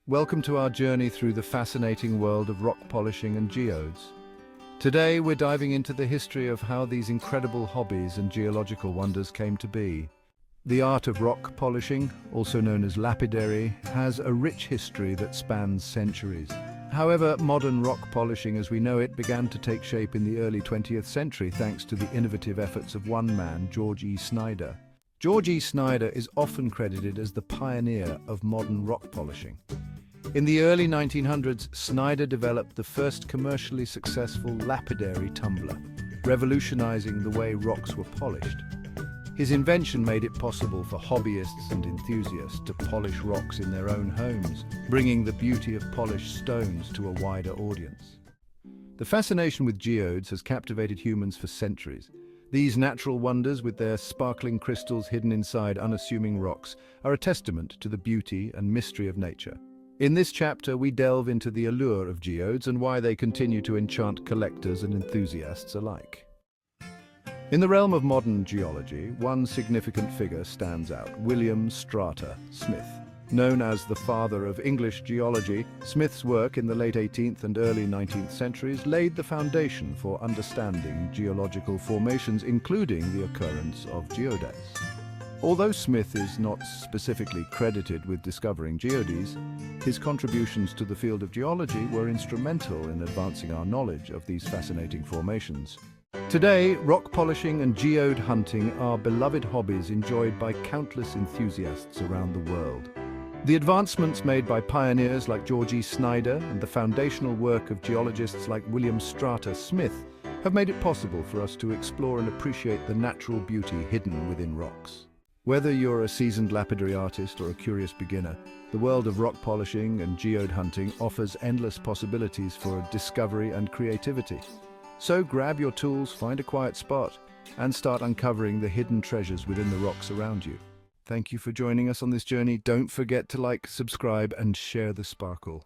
Welcome to our journey through the fascinating world of rock polishing and geodes. Today we're diving into the history of how these incredible hobbies and geological wonders came to be. The art of rock polishing, also known as lapidary, has a rich history that spans centuries. However, modern rock polishing as we know it began to take shape in the early 20th century thanks to the innovative efforts of one man, Snyder. Snyder is often credited as the pioneer of modern rock polishing. In the early 1900s, Snyder developed the first commercially successful lapidary tumbler, revolutionizing the way rocks were polished. His invention made it possible for hobbyists and enthusiasts to polish rocks in their own homes, bringing the beauty of polished stones to a wider audience. The fascination with geodes has captivated humans for centuries. These natural wonders, with their sparkling crystals hidden inside unassuming rocks, are a testament to the beauty and mystery of nature. In this chapter, we delve into the allure of geodes and why they continue to enchant collectors and enthusiasts alike. In the realm of modern geology, one significant figure stands out: William Strata Smith. Known as the Father of English Geology, Smith's work in the late 18th and early 19th centuries laid the foundation for understanding geological formations, including the occurrence of geodes. Although Smith is not specifically credited with discovering geodes, his contributions to the field of geology were instrumental in advancing our knowledge of these fascinating formations. Today, rock polishing and geode hunting are beloved hobbies enjoyed by countless enthusiasts around the world. The advancements made by pioneers like Snyder and the foundational work of geologists like William Strata Smith have made it possible for us to explore and appreciate the natural beauty hidden within rocks. Whether you're a seasoned lapidary artist or a curious beginner, the world of rock polishing and geode hunting offers endless possibilities for discovery and creativity. So grab your tools, find a quiet spot, and start uncovering the hidden treasures within the rocks around you. Thank you for joining us on this journey. Don't forget to like, subscribe, and share the sparkle.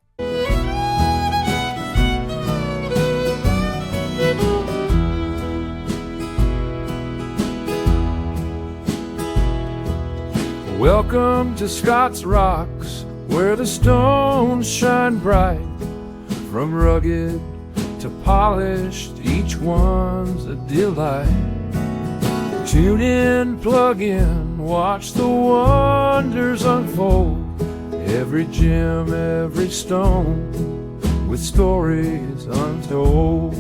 Welcome to Scott's Rocks, where the stones shine bright. From rugged to polished, each one's a delight. Tune in, plug in, watch the wonders unfold. Every gem, every stone, with stories untold.